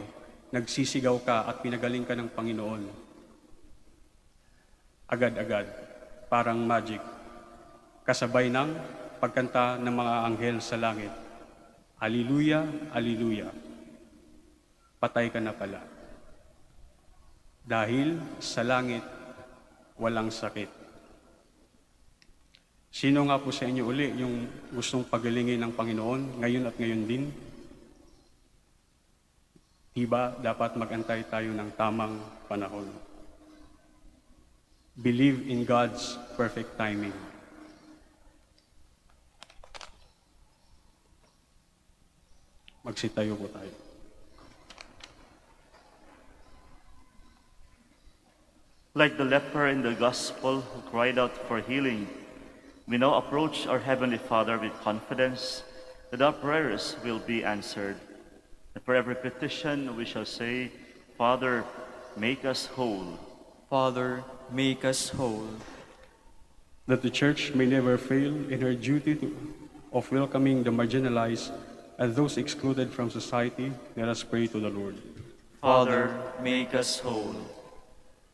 nagsisigaw ka at pinagaling ka ng Panginoon. Agad-agad, parang magic, kasabay ng pagkanta ng mga anghel sa langit. Hallelujah, Hallelujah. Patay ka na pala. Dahil sa langit, walang sakit. Sino nga po sa inyo uli yung gustong pagalingin ng Panginoon ngayon at ngayon din? Diba dapat mag-antay tayo ng tamang panahon? Believe in God's perfect timing. Magsitayo po tayo. Like the leper in the gospel who cried out for healing, we now approach our Heavenly Father with confidence that our prayers will be answered. And for every petition we shall say, Father, make us whole. Father, make us whole. That the Church may never fail in her duty of welcoming the marginalized and those excluded from society, let us pray to the Lord. Father, make us whole.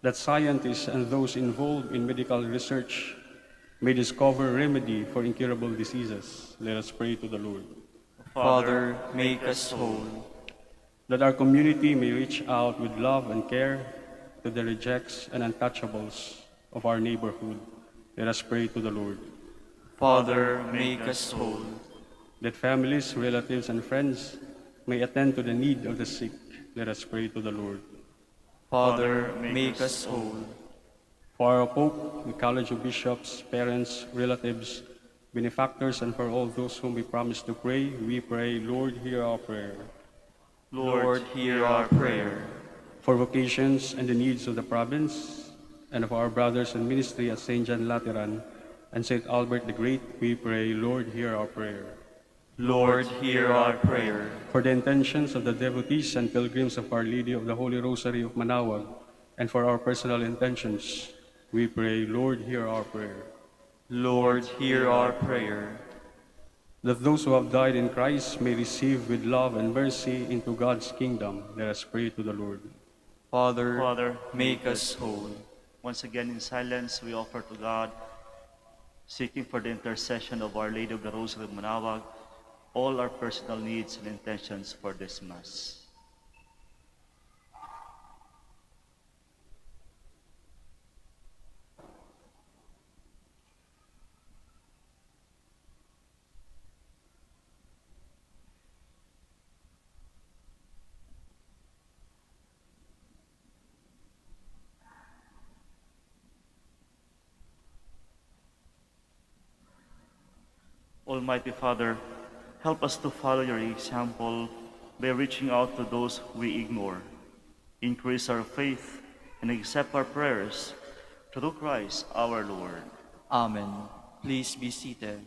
That scientists and those involved in medical research may discover remedy for incurable diseases, let us pray to the Lord. Father, make us whole. That our community may reach out with love and care to the rejects and untouchables of our neighborhood, let us pray to the Lord. Father, make us whole. That families, relatives, and friends may attend to the need of the sick, let us pray to the Lord. Father, make us whole. For our Pope, the College of Bishops, parents, relatives, benefactors, and for all those whom we promise to pray, we pray, Lord, hear our prayer. Lord, hear our prayer. For vocations and the needs of the province, and of our brothers in ministry at St. John Lateran and St. Albert the Great, we pray, Lord, hear our prayer. Lord, hear our prayer. For the intentions of the devotees and pilgrims of Our Lady of the Holy Rosary of Manaoag, and for our personal intentions, we pray, Lord, hear our prayer. Lord, hear our prayer. That those who have died in Christ may receive with love and mercy into God's kingdom, let us pray to the Lord. Father, make us whole. Once again in silence, we offer to God, seeking for the intercession of Our Lady of the Rosary of Manaoag, all our personal needs and intentions for this Mass. Almighty Father, help us to follow your example by reaching out to those we ignore. Increase our faith and accept our prayers through Christ our Lord. Amen. Please be seated.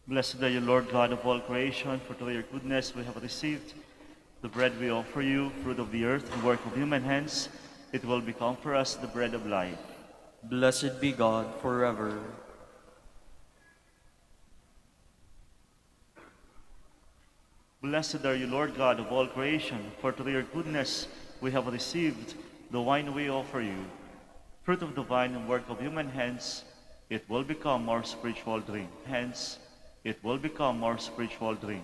Blessed are you, Lord God of all creation, for through your goodness we have received the bread we offer you, fruit of the earth, the work of human hands. It will become for us the bread of life. Blessed be God forever. Blessed are you, Lord God of all creation, for through your goodness we have received the wine we offer you, fruit of the vine and work of human hands. It will become our spiritual drink. Hence, it will become our spiritual drink.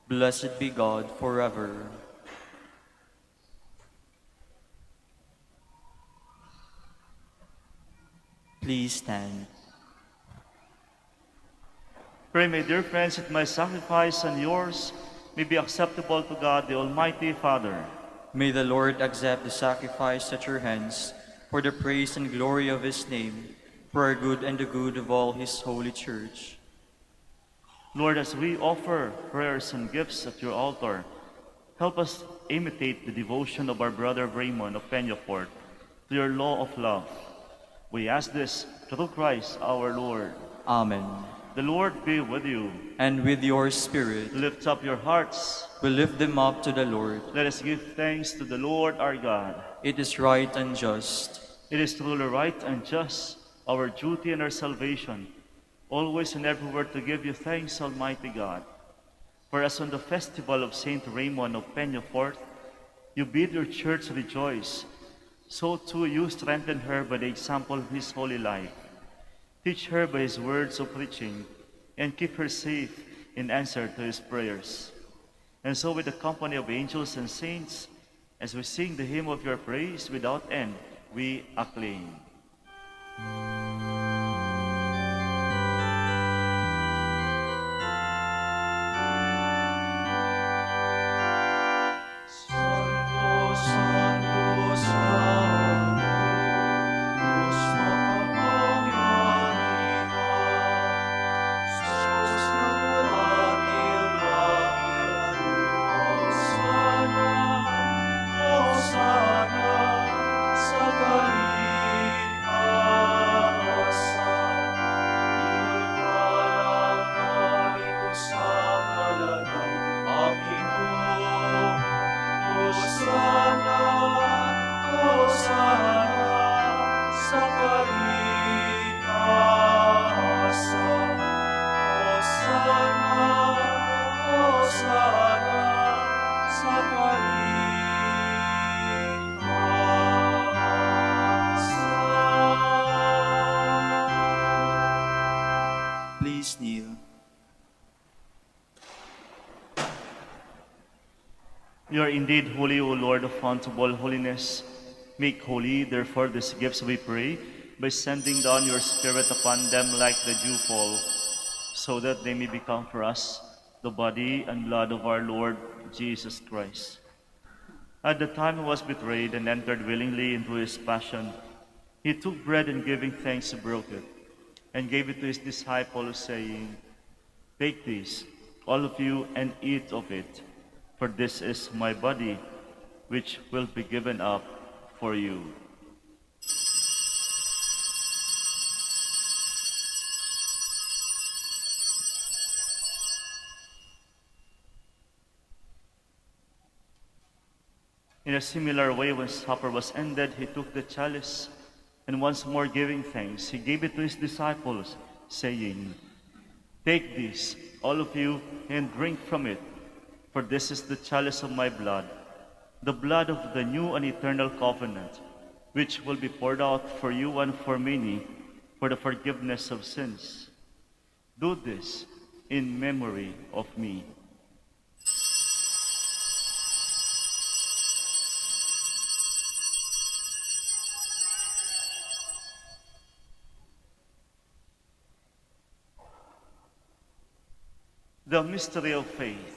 Blessed be God forever. Please stand. Pray, my dear friends, that my sacrifice and yours may be acceptable to God, the Almighty Father. May the Lord accept the sacrifice at your hands for the praise and glory of his name, for our good and the good of all his holy church. Lord, as we offer prayers and gifts at your altar, help us imitate the devotion of our brother Raymond of Peñafort to your law of love. We ask this through Christ our Lord. Amen. The Lord be with you. And with your spirit, Lift up your hearts. we lift them up to the Lord. Let us give thanks to the Lord our God. It is right and just. It is truly right and just, our duty and our salvation, always and everywhere to give you thanks, Almighty God. For as on the festival of Saint Raymond of Peñafort, you bid your church rejoice, so too you strengthen her by the example of his holy life. Teach her by his words of preaching, and keep her safe in answer to his prayers. And so with the company of angels and saints, as we sing the hymn of your praise without end, we acclaim. Please kneel. You are indeed holy, O Lord, the fount of all holiness. Make holy, therefore, these gifts, we pray, by sending down your Spirit upon them like the dewfall, so that they may become for us the body and blood of our Lord Jesus Christ. At the time he was betrayed and entered willingly into his passion, he took bread and giving thanks, broke it, and gave it to his disciples, saying, "Take this, all of you, and eat of it, for this is my body, which will be given up for you." In a similar way, when supper was ended, he took the chalice, and once more giving thanks, he gave it to his disciples, saying, "Take this, all of you, and drink from it, for this is the chalice of my blood, the blood of the new and eternal covenant, which will be poured out for you and for many for the forgiveness of sins. Do this in memory of me." The mystery of faith.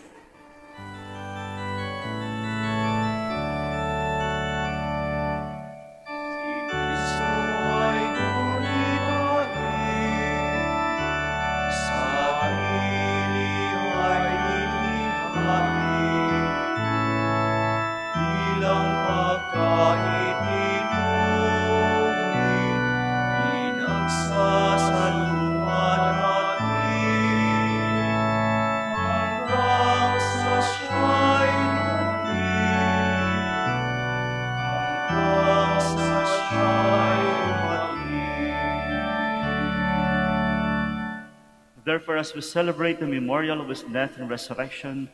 Therefore, as we celebrate the memorial of his death and resurrection,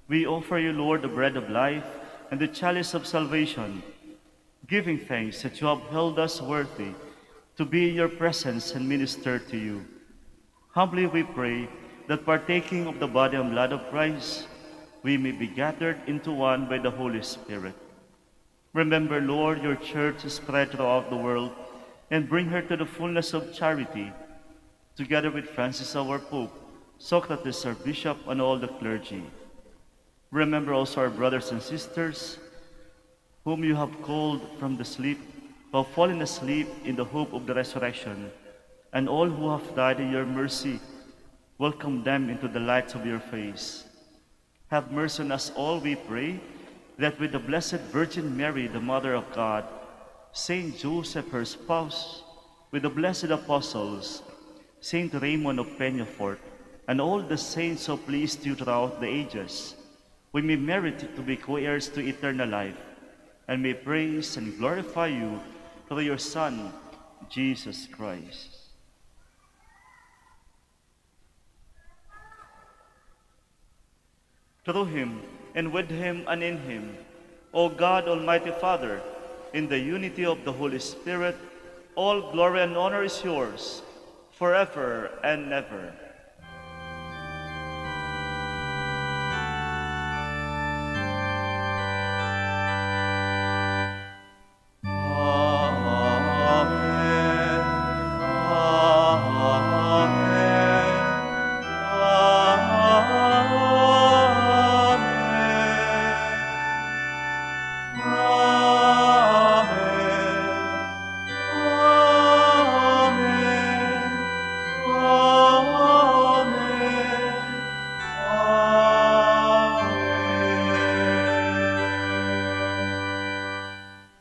we offer you, Lord, the bread of life and the chalice of salvation, giving thanks that you have held us worthy to be in your presence and minister to you. Humbly we pray that partaking of the body and blood of Christ, we may be gathered into one by the Holy Spirit. Remember, Lord, your church is spread throughout the world, and bring her to the fullness of charity, together with Francis our Pope, Socrates our Bishop, and all the clergy. Remember also our brothers and sisters, whom you have called from the sleep, who have fallen asleep in the hope of the resurrection, and all who have died in your mercy. Welcome them into the light of your face. Have mercy on us all, we pray, that with the Blessed Virgin Mary, the Mother of God, Saint Joseph, her spouse, with the blessed apostles, Saint Raymond of Peñafort, and all the saints who pleased you throughout the ages, we may merit to be co-heirs to eternal life, and may praise and glorify you through your Son, Jesus Christ. Through him, and with him, and in him, O God, Almighty Father, in the unity of the Holy Spirit, all glory and honor is yours, forever and ever.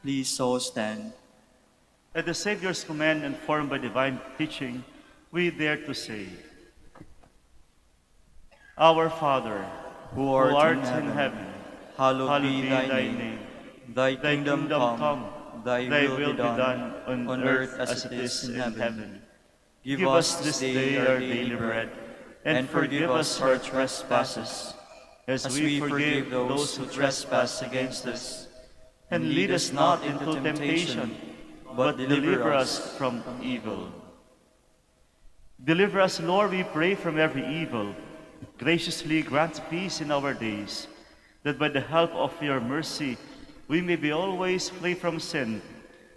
Please all stand. At the Savior's command, informed by divine teaching, we dare to say, Our Father, Who who art art in heaven, hallowed be thy name. Thy kingdom come, thy will be done, on earth as it is in heaven. Give us this day our daily bread, and forgive us our trespasses, as we forgive those who trespass against us. And lead us not into temptation, but deliver us from evil. Deliver us, Lord, we pray, from every evil. Graciously grant peace in our days, that by the help of your mercy we may be always free from sin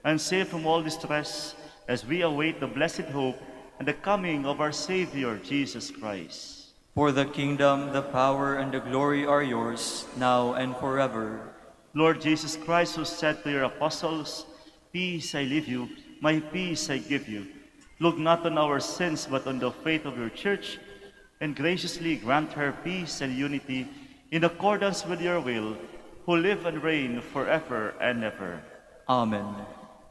and safe from all distress, as we await the blessed hope and the coming of our Savior, Jesus Christ. For the kingdom, the power, and the glory are yours, now and forever. Lord Jesus Christ, who said to your apostles, Peace I leave you, my peace I give you, look not on our sins, but on the faith of your church, and graciously grant her peace and unity in accordance with your will, who live and reign forever and ever. Amen.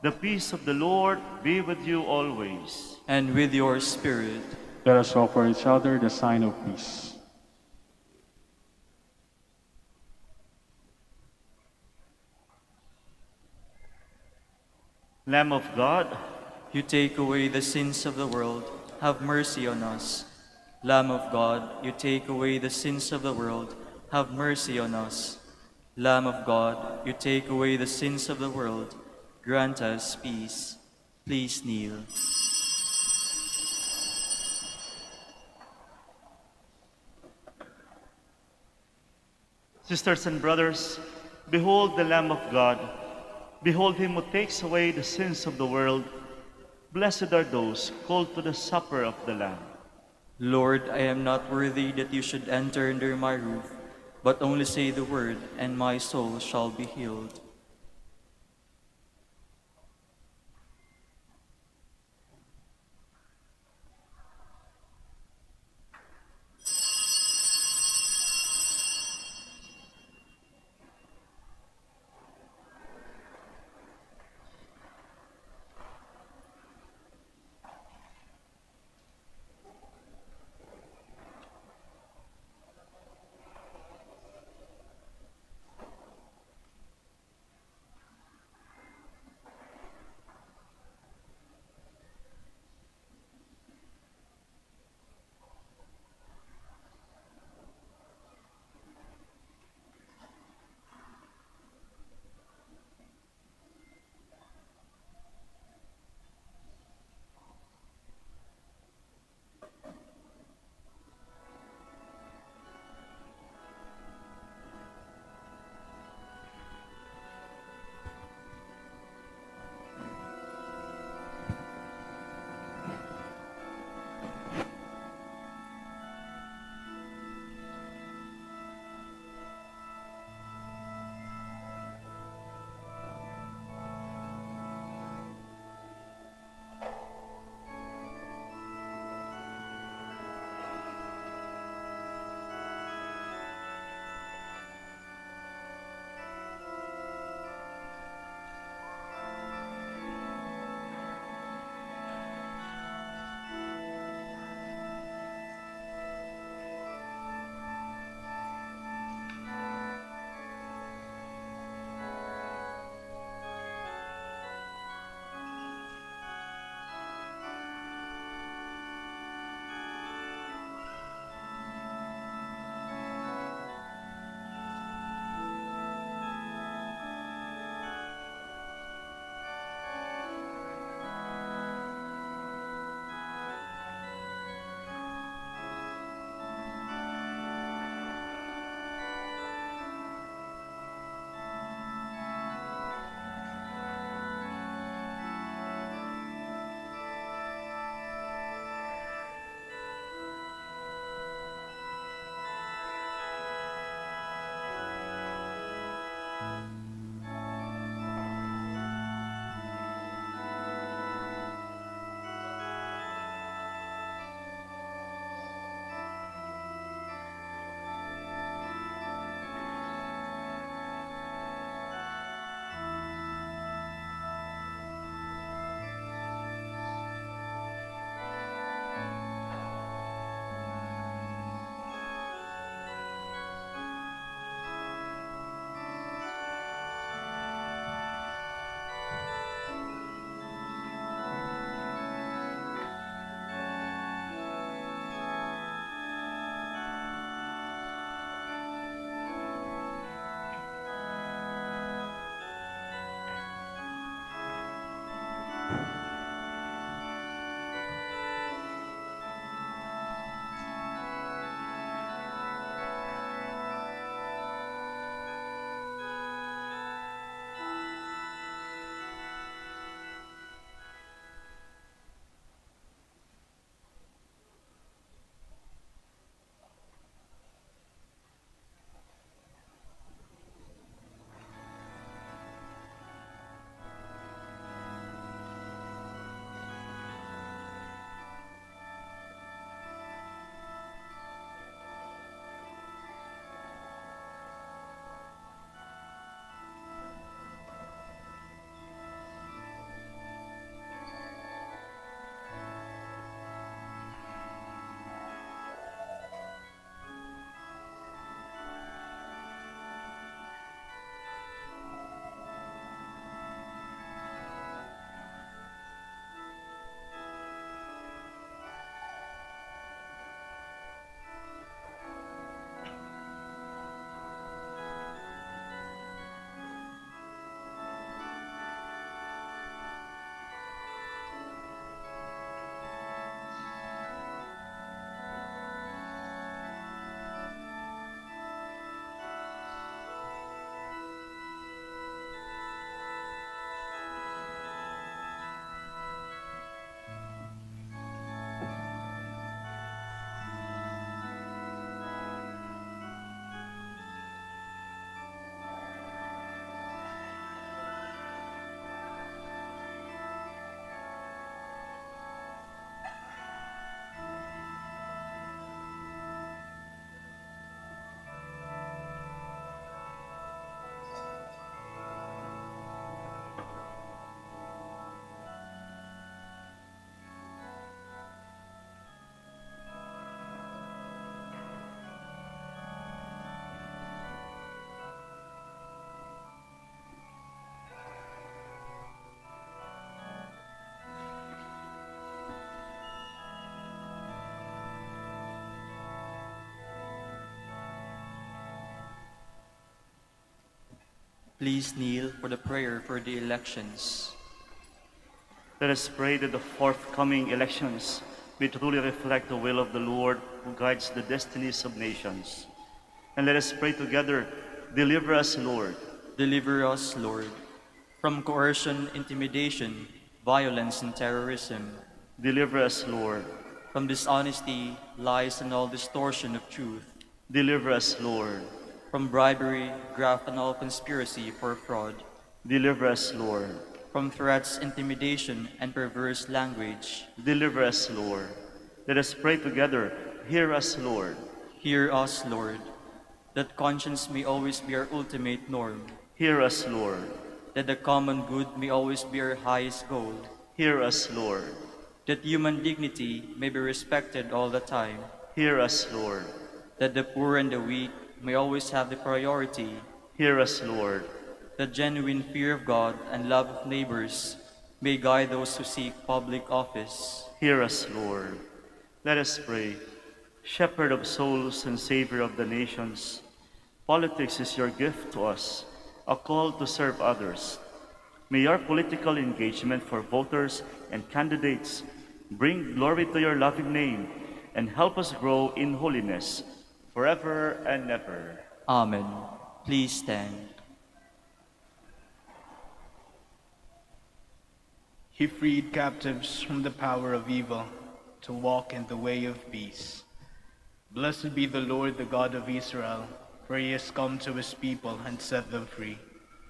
The peace of the Lord be with you always. And with your spirit. Let us offer each other the sign of peace. Lamb of God, You take away the sins of the world, have mercy on us. Lamb of God, you take away the sins of the world, have mercy on us. Lamb of God, you take away the sins of the world, grant us peace. Please kneel. sisters and brothers, behold the Lamb of God. Behold him who takes away the sins of the world. Blessed are those called to the supper of the Lamb. Lord, I am not worthy that you should enter under my roof, but only say the word, and my soul shall be healed. Please kneel for the prayer for the elections. Let us pray that the forthcoming elections may truly reflect the will of the Lord who guides the destinies of nations. And let us pray together, deliver us, Lord. Deliver us, Lord, from coercion, intimidation, violence, and terrorism, Deliver us, Lord. from dishonesty, lies, and all distortion of truth, Deliver us, Lord. from bribery, graft, and all conspiracy for fraud, Deliver us, Lord. from threats, intimidation, and perverse language. Deliver us, Lord. Let us pray together, hear us, Lord. Hear us, Lord, that conscience may always be our ultimate norm, Hear us, Lord. that the common good may always be our highest goal, Hear us, Lord. that human dignity may be respected all the time, Hear us, Lord. that the poor and the weak may always have the priority, Hear us, Lord. that genuine fear of God and love of neighbors may guide those who seek public office. Hear us, Lord. Let us pray. Shepherd of souls and Savior of the nations, politics is your gift to us, a call to serve others. May our political engagement for voters and candidates bring glory to your loving name and help us grow in holiness forever and ever. Amen. Please stand. He freed captives from the power of evil to walk in the way of peace. Blessed be the Lord, the God of Israel, for he has come to his people and set them free.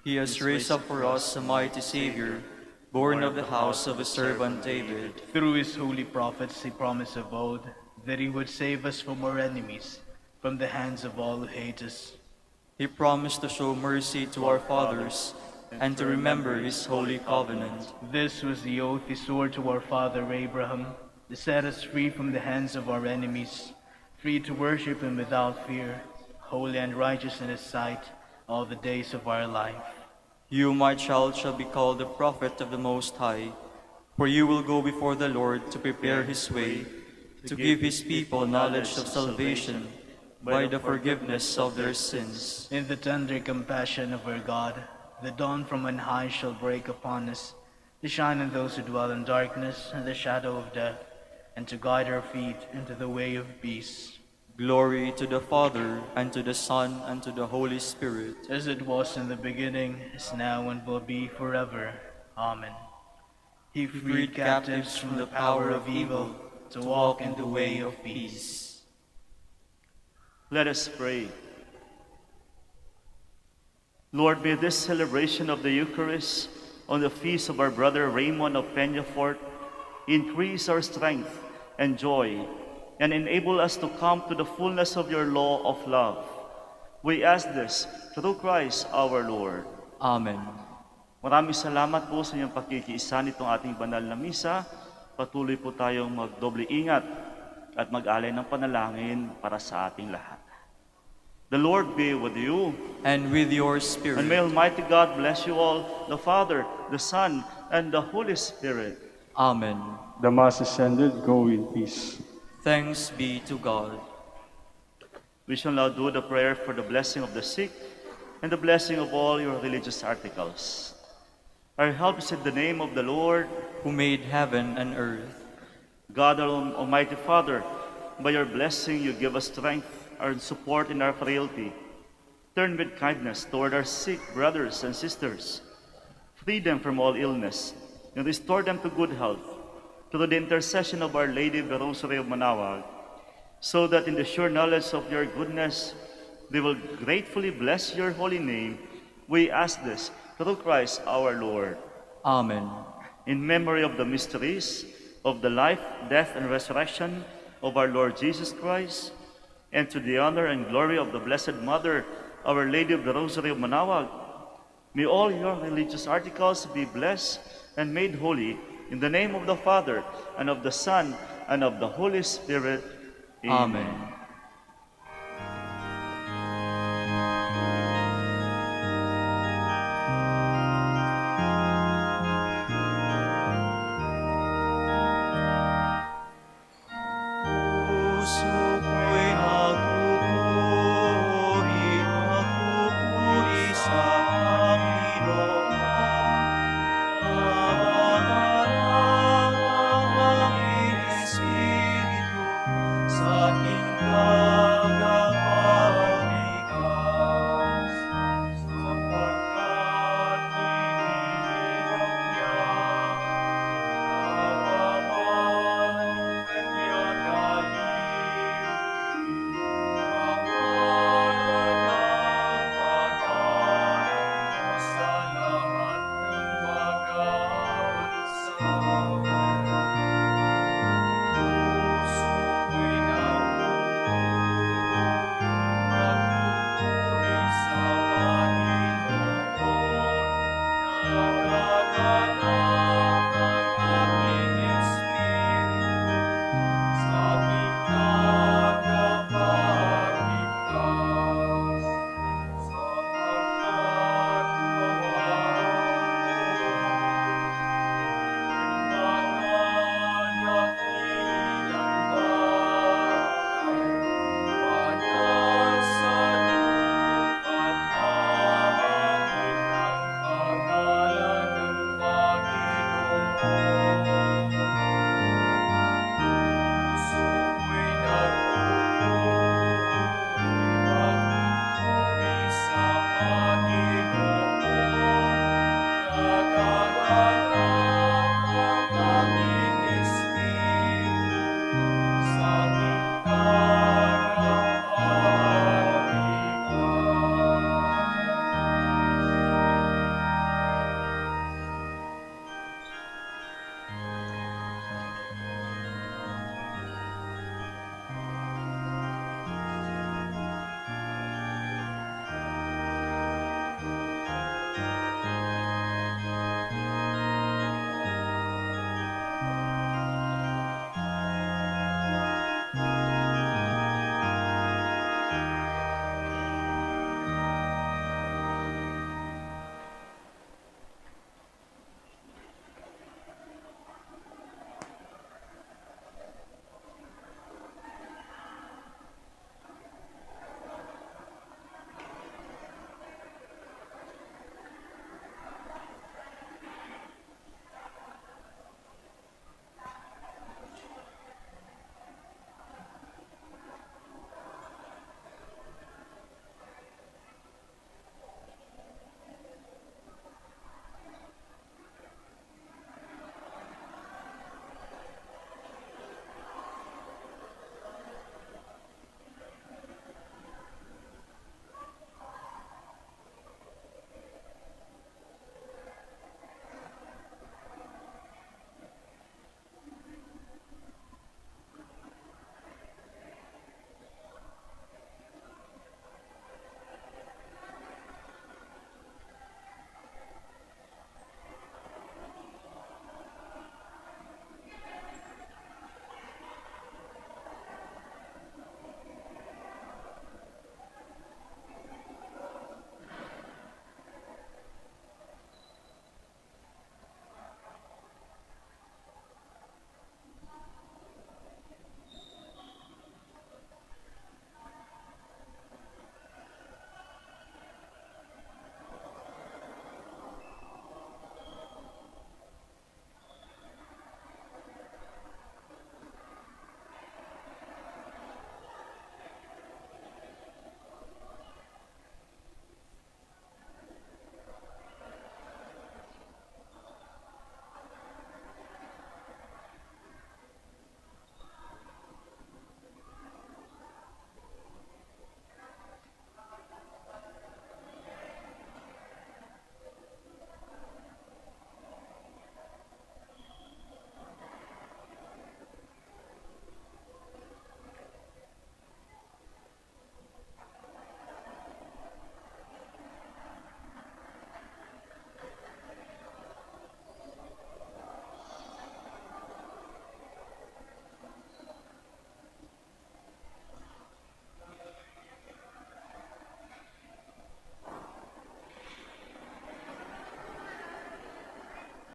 He has raised up for us a mighty Savior, born of the house of his servant David. Through his holy prophets he promised of old that he would save us from our enemies, from the hands of all who hate us. He promised to show mercy to our fathers and to remember his holy covenant. This was the oath he swore to our father Abraham, to set us free from the hands of our enemies, free to worship him without fear, holy and righteous in his sight all the days of our life. You, my child, shall be called the prophet of the Most High, for you will go before the Lord to prepare his way, to give his people knowledge of salvation by the forgiveness of their sins. In the tender compassion of our God, the dawn from on high shall break upon us, to shine on those who dwell in darkness and the shadow of death, and to guide our feet into the way of peace. Glory to the Father, and to the Son, and to the Holy Spirit. As it was in the beginning, is now, and will be forever. Amen. He freed captives from the power of evil to walk in the way of peace. Let us pray. Lord, may this celebration of the Eucharist on the feast of our brother Raymond of Peñafort increase our strength and joy and enable us to come to the fullness of your law of love. We ask this through Christ our Lord. Amen. Maraming salamat po sa inyong pakikiisa nitong ating banal na misa. Patuloy po tayong magdoble ingat at mag-alay ng panalangin para sa ating lahat. The Lord be with you. And with your spirit. And may Almighty God bless you all, the Father, the Son, and the Holy Spirit. Amen. The Mass is ended. Go in peace. Thanks be to God. We shall now do the prayer for the blessing of the sick and the blessing of all your religious articles. Our help is in the name of the Lord, who made heaven and earth. God, our Almighty Father, by your blessing you give us strength and support in our frailty. Turn with kindness toward our sick brothers and sisters. Free them from all illness and restore them to good health through the intercession of Our Lady of the Rosary of Manaoag, so that in the sure knowledge of your goodness they will gratefully bless your holy name. We ask this through Christ our Lord. Amen. In memory of the mysteries of the life, death, and resurrection of our Lord Jesus Christ, and to the honor and glory of the Blessed Mother, Our Lady of the Rosary of Manaoag, may all your religious articles be blessed and made holy in the name of the Father, and of the Son, and of the Holy Spirit. Amen. Puso ko'y nagpupuri sa Panginoon.